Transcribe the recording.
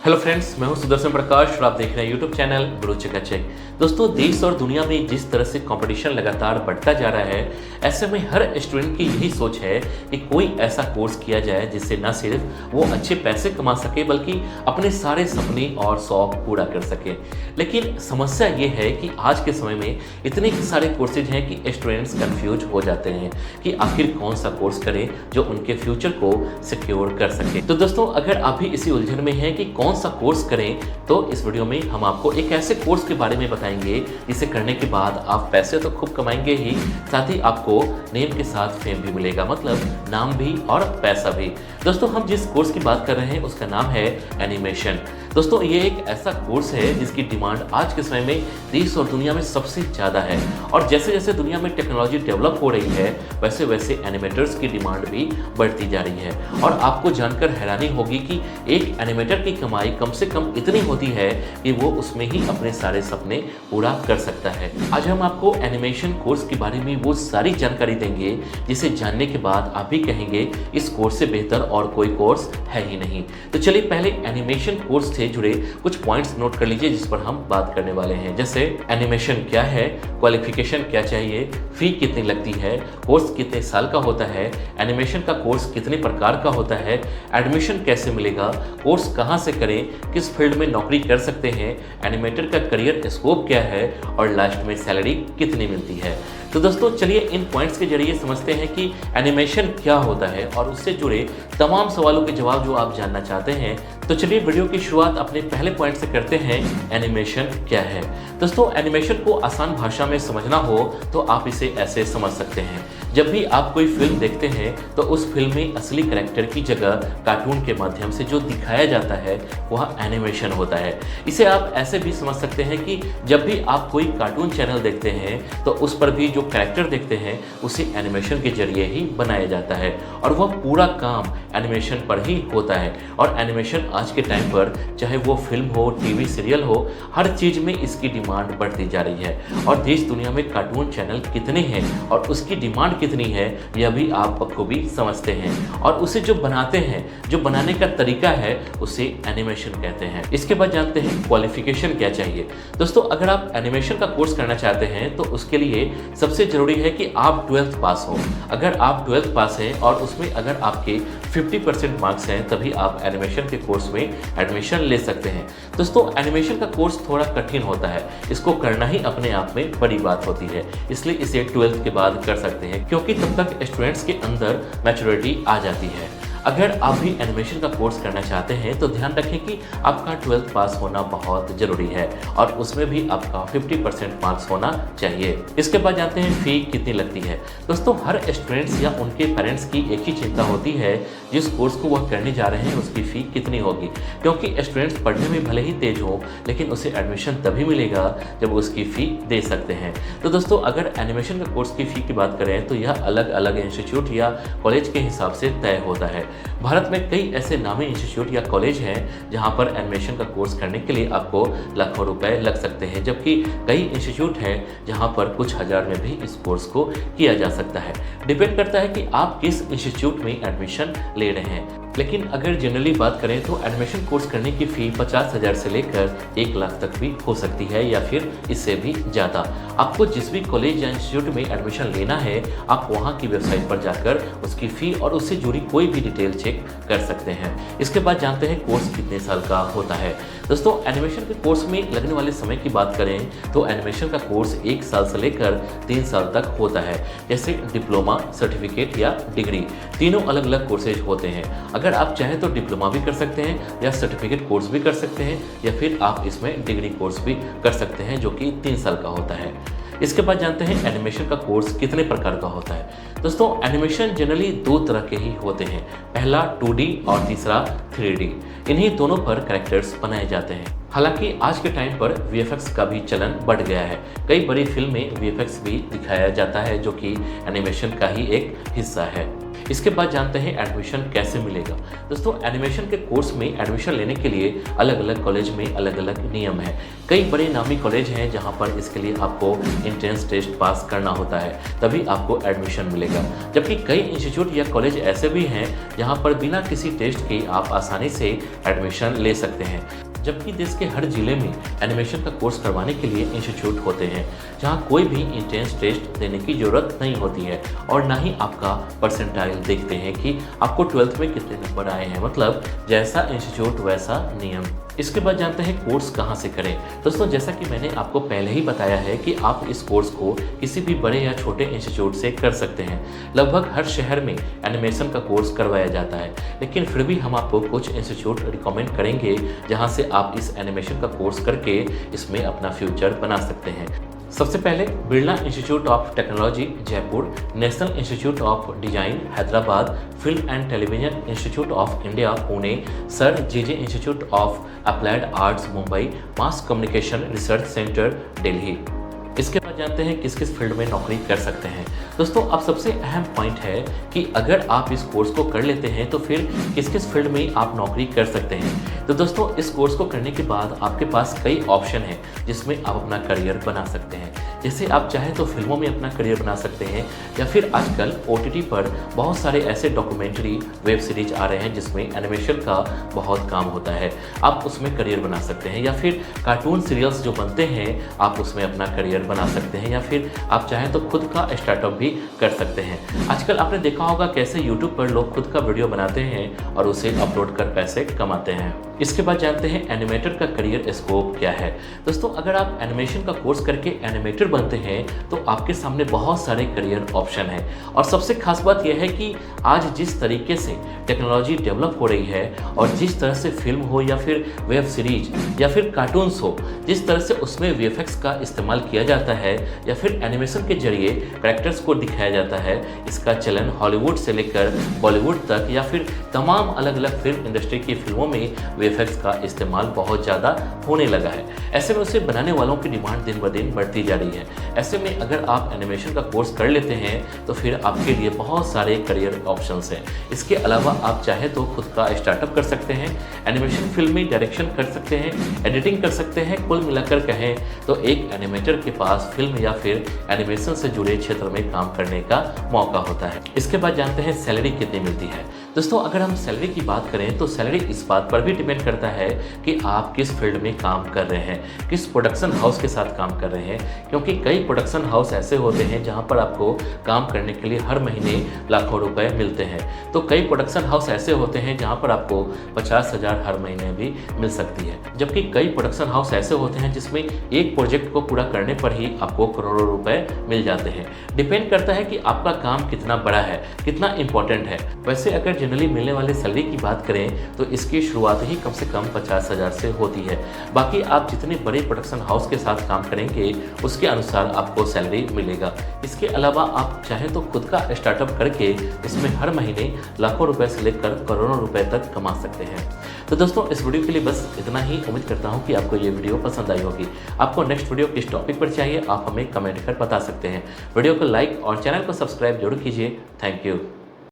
Hello friends, मैं हूं सुदर्शन प्रकाश और आप देख रहे हैं यूट्यूब चैनल गुरु चकाचक। दोस्तों, देश और दुनिया में जिस तरह से कंपटीशन लगातार बढ़ता जा रहा है, ऐसे में हर स्टूडेंट की यही सोच है कि कोई ऐसा कोर्स किया जाए जिससे न सिर्फ वो अच्छे पैसे कमा सके बल्कि अपने सारे सपने और शौक पूरा कर सके। लेकिन समस्या ये है कि आज के समय में इतने सारे कोर्सेज हैं कि स्टूडेंट्स कंफ्यूज हो जाते हैं कि आखिर कौन सा कोर्स करें जो उनके फ्यूचर को सिक्योर कर सके। तो दोस्तों, अगर आप भी इसी उलझन में हैं कि कौन सा कोर्स करें, तो इस वीडियो में हम आपको एक ऐसे कोर्स के बारे में बताएंगे जिसे करने के बाद आप पैसे तो खूब कमाएंगे ही, साथ ही आपको नेम के साथ फेम भी मिलेगा, मतलब नाम भी और पैसा भी। दोस्तों, हम जिस कोर्स की बात कर रहे हैं उसका नाम है एनिमेशन। दोस्तों, ये एक ऐसा कोर्स है जिसकी डिमांड आज के समय में देश और दुनिया में सबसे ज़्यादा है, और जैसे जैसे दुनिया में टेक्नोलॉजी डेवलप हो रही है वैसे वैसे एनिमेटर्स की डिमांड भी बढ़ती जा रही है। और आपको जानकर हैरानी होगी कि एक एनिमेटर की कमाई कम से कम इतनी होती है कि वो उसमें ही अपने सारे सपने पूरा कर सकता है। आज हम आपको एनिमेशन कोर्स के बारे में वो सारी जानकारी देंगे जिसे जानने के बाद आप भी कहेंगे इस कोर्स से बेहतर और कोई कोर्स है ही नहीं। तो चलिए पहले एनिमेशन कोर्स से जुड़े कुछ पॉइंट्स नोट कर लीजिए जिस पर हम बात करने वाले हैं। जैसे एनिमेशन क्या है, क्वालिफिकेशन क्या चाहिए, फी कितनी लगती है, कोर्स कितने साल का होता है, एनिमेशन का कोर्स कितने प्रकार का होता है, एडमिशन कैसे मिलेगा, कोर्स कहाँ से करें, किस फील्ड में नौकरी कर सकते हैं, एनिमेटर का करियर स्कोप क्या है और लास्ट में सैलरी कितनी मिलती है। तो दोस्तों, चलिए इन पॉइंट्स के जरिए समझते हैं कि एनिमेशन क्या होता है और उससे जुड़े तमाम सवालों के जवाब जो आप जानना चाहते हैं। तो चलिए वीडियो की शुरुआत अपने पहले पॉइंट से करते हैं, एनिमेशन क्या है। दोस्तों, एनिमेशन को आसान भाषा में समझना हो तो आप इसे ऐसे समझ सकते हैं। जब भी आप कोई फिल्म देखते हैं तो उस फिल्म में असली कैरेक्टर की जगह कार्टून के माध्यम से जो दिखाया जाता है वह एनिमेशन होता है। इसे आप ऐसे भी समझ सकते हैं कि जब भी आप कोई कार्टून चैनल देखते हैं तो उस पर भी जो कैरेक्टर देखते हैं उसे एनिमेशन के जरिए ही बनाया जाता है और वह पूरा काम एनिमेशन पर ही होता है। और एनिमेशन आज के टाइम पर चाहे वो फिल्म हो, टीवी सीरियल हो, हर चीज़ में इसकी डिमांड बढ़ती जा रही है। और देश दुनिया में कार्टून चैनल कितने हैं और उसकी डिमांड कितनी है यह भी आप बखूबी समझते हैं। और उसे जो बनाते हैं, जो बनाने का तरीका है, उसे एनिमेशन कहते हैं। इसके बाद जानते हैं क्वालिफिकेशन क्या चाहिए। दोस्तों, अगर आप एनिमेशन का कोर्स करना चाहते हैं तो उसके लिए सबसे जरूरी है कि आप 12th पास हो। अगर आप 12th पास हैं और उसमें अगर आपके 50% मार्क्स हैं तभी आप एनिमेशन के कोर्स में एडमिशन ले सकते हैं। दोस्तों, एनिमेशन का कोर्स थोड़ा कठिन होता है, इसको करना ही अपने आप में बड़ी बात होती है, इसलिए इसे 12th के बाद कर सकते हैं क्योंकि तब तक स्टूडेंट्स के अंदर मैच्योरिटी आ जाती है। अगर आप भी एनिमेशन का कोर्स करना चाहते हैं तो ध्यान रखें कि आपका 12th पास होना बहुत ज़रूरी है और उसमें भी आपका 50% मार्क्स होना चाहिए। इसके बाद जानते हैं फ़ी कितनी लगती है। दोस्तों, हर स्टूडेंट्स या उनके पेरेंट्स की एक ही चिंता होती है, जिस कोर्स को वह करने जा रहे हैं उसकी फ़ी कितनी होगी, क्योंकि स्टूडेंट्स पढ़ने में भले ही तेज हो लेकिन उसे एडमिशन तभी मिलेगा जब उसकी फ़ी दे सकते हैं। तो दोस्तों, अगर एनिमेशन का कोर्स की फ़ी की बात करें तो यह अलग अलग इंस्टीट्यूट या कॉलेज के हिसाब से तय होता है। भारत में कई ऐसे नामी इंस्टीट्यूट या कॉलेज हैं जहां पर एनिमेशन का कोर्स करने के लिए आपको लाखों रुपए लग सकते हैं, जबकि कई इंस्टीट्यूट हैं जहां पर कुछ हज़ार में भी इस कोर्स को किया जा सकता है। डिपेंड करता है कि आप किस इंस्टीट्यूट में एडमिशन ले रहे हैं। लेकिन अगर जनरली बात करें तो एडमिशन कोर्स करने की फ़ी 50,000 से लेकर 1 लाख तक भी हो सकती है या फिर इससे भी ज़्यादा। आपको जिस भी कॉलेज या इंस्टीट्यूट में एडमिशन लेना है आप वहाँ की वेबसाइट पर जाकर उसकी फ़ी और उससे जुड़ी कोई भी डिटेल चेक कर सकते हैं। इसके बाद जानते हैं कोर्स कितने साल का होता है। दोस्तों, एनिमेशन के कोर्स में लगने वाले समय की बात करें तो एनिमेशन का कोर्स 1 साल से लेकर 3 साल तक होता है। जैसे डिप्लोमा, सर्टिफिकेट या डिग्री, तीनों अलग अलग कोर्सेज होते हैं। अगर आप चाहें तो डिप्लोमा भी कर सकते हैं या सर्टिफिकेट कोर्स भी कर सकते हैं या फिर आप इसमें डिग्री कोर्स भी कर सकते हैं जो कि 3 साल का होता है। इसके बाद जानते हैं एनिमेशन का कोर्स कितने प्रकार का होता है। दोस्तों, एनिमेशन जनरली 2 तरह के ही होते हैं, पहला 2D और तीसरा 3D। इन्हीं दोनों पर कैरेक्टर्स बनाए जाते हैं। हालांकि आज के टाइम पर VFX का भी चलन बढ़ गया है। कई बड़ी फिल्म में VFX भी दिखाया जाता है जो कि एनिमेशन का ही एक हिस्सा है। इसके बाद जानते हैं एडमिशन कैसे मिलेगा। दोस्तों एनिमेशन के कोर्स में एडमिशन लेने के लिए अलग अलग कॉलेज में अलग अलग नियम है। कई बड़े नामी कॉलेज हैं जहाँ पर इसके लिए आपको एंट्रेंस टेस्ट पास करना होता है, तभी आपको एडमिशन मिलेगा। जबकि कई इंस्टीट्यूट या कॉलेज ऐसे भी हैं जहाँ पर बिना किसी टेस्ट के आप आसानी से एडमिशन ले सकते हैं। जबकि देश के हर जिले में एनिमेशन का कोर्स करवाने के लिए इंस्टीट्यूट होते हैं जहां कोई भी इंट्रेंस टेस्ट देने की ज़रूरत नहीं होती है और ना ही आपका परसेंटाइल देखते हैं कि आपको 12th में कितने नंबर आए हैं। मतलब जैसा इंस्टीट्यूट वैसा नियम। इसके बाद जानते हैं कोर्स कहाँ से करें। दोस्तों जैसा कि मैंने आपको पहले ही बताया है कि आप इस कोर्स को किसी भी बड़े या छोटे इंस्टीट्यूट से कर सकते हैं। लगभग हर शहर में एनिमेशन का कोर्स करवाया जाता है, लेकिन फिर भी हम आपको कुछ इंस्टीट्यूट रिकमेंड करेंगे जहाँ से आप इस एनिमेशन का कोर्स करके इसमें अपना फ्यूचर बना सकते हैं। सबसे पहले Birla institute of technology Jaipur, national institute of design Hyderabad, film and television institute of India Pune, sir J institute of applied arts Mumbai, mass communication research centre Delhi. इसके बाद जानते हैं किस किस फील्ड में नौकरी कर सकते हैं। दोस्तों अब सबसे अहम पॉइंट है कि अगर आप इस कोर्स को कर लेते हैं तो फिर किस किस फील्ड में आप नौकरी कर सकते हैं। तो दोस्तों इस कोर्स को करने के बाद आपके पास कई ऑप्शन हैं जिसमें आप अपना करियर बना सकते हैं। जैसे आप चाहें तो फिल्मों में अपना करियर बना सकते हैं, या फिर आजकल OTT पर बहुत सारे ऐसे डॉक्यूमेंट्री वेब सीरीज आ रहे हैं जिसमें एनिमेशन का बहुत काम होता है, आप उसमें करियर बना सकते हैं। या फिर कार्टून सीरियल्स जो बनते हैं आप उसमें अपना करियर बना सकते हैं, या फिर आप चाहें तो खुद का स्टार्टअप भी कर सकते हैं। आजकल आपने देखा होगा कैसे यूट्यूब पर लोग खुद का वीडियो बनाते हैं और उसे अपलोड कर पैसे कमाते हैं। इसके बाद जानते हैं एनिमेटर का करियर स्कोप क्या है। दोस्तों अगर आप एनिमेशन का कोर्स करके एनिमेटर बनते हैं तो आपके सामने बहुत सारे करियर ऑप्शन हैं। और सबसे खास बात यह है कि आज जिस तरीके से टेक्नोलॉजी डेवलप हो रही है और जिस तरह से फिल्म हो या फिर वेब सीरीज या फिर कार्टून्स हो, जिस तरह से उसमें VFX का इस्तेमाल किया जाता है या फिर एनिमेशन के जरिए कैरेक्टर्स को दिखाया जाता है, इसका चलन हॉलीवुड से लेकर बॉलीवुड तक या फिर तमाम अलग अलग फिल्म इंडस्ट्री की फिल्मों में VFX का इस्तेमाल बहुत ज़्यादा होने लगा है। ऐसे में उसे बनाने वालों की डिमांड दिन ब दिन बढ़ती जा रही है। ऐसे में अगर आप एनिमेशन का कोर्स कर लेते हैं तो फिर आपके लिए बहुत सारे करियर ऑप्शंस हैं। इसके अलावा आप चाहे तो खुद का स्टार्टअप कर सकते हैं, एनिमेशन फिल्म में डायरेक्शन कर सकते हैं, एडिटिंग कर सकते हैं। कुल मिलाकर कहें तो एक एनिमेटर के पास फिल्म या फिर एनिमेशन से जुड़े क्षेत्र में काम करने का मौका होता है। इसके बाद जानते हैं सैलरी कितनी मिलती है। दोस्तों अगर हम सैलरी की बात करें तो सैलरी इस बात पर भी डिपेंड करता है कि आप किस फील्ड में काम कर रहे हैं, किस प्रोडक्शन हाउस के साथ काम कर रहे हैं। क्योंकि कई प्रोडक्शन हाउस ऐसे होते हैं जहां पर आपको काम करने के लिए हर महीने लाखों रुपए मिलते हैं, तो कई प्रोडक्शन हाउस ऐसे होते हैं जहां पर आपको 50,000 हर महीने भी मिल सकती है। जबकि कई प्रोडक्शन हाउस ऐसे होते हैं जिसमें एक प्रोजेक्ट को पूरा करने पर ही आपको करोड़ों रुपए मिल जाते हैं। डिपेंड करता है कि आपका काम कितना बड़ा है, कितना इंपॉर्टेंट है। वैसे अगर जनरली मिलने वाले सैलरी की बात करें तो इसकी शुरुआत ही कम से कम 50,000 से होती है। बाकी आप जितने बड़े प्रोडक्शन हाउस के साथ काम करेंगे उसके अनुसार आपको सैलरी मिलेगा। इसके अलावा आप चाहें तो खुद का स्टार्टअप करके इसमें हर महीने लाखों रुपए से लेकर करोड़ों रुपए तक कमा सकते हैं। तो दोस्तों इस वीडियो के लिए बस इतना ही। उम्मीद करता हूँ कि आपको ये वीडियो पसंद आई होगी। आपको नेक्स्ट वीडियो किस टॉपिक पर चाहिए आप हमें कमेंट कर बता सकते हैं। वीडियो को लाइक और चैनल को सब्सक्राइब जरूर कीजिए। Thank you.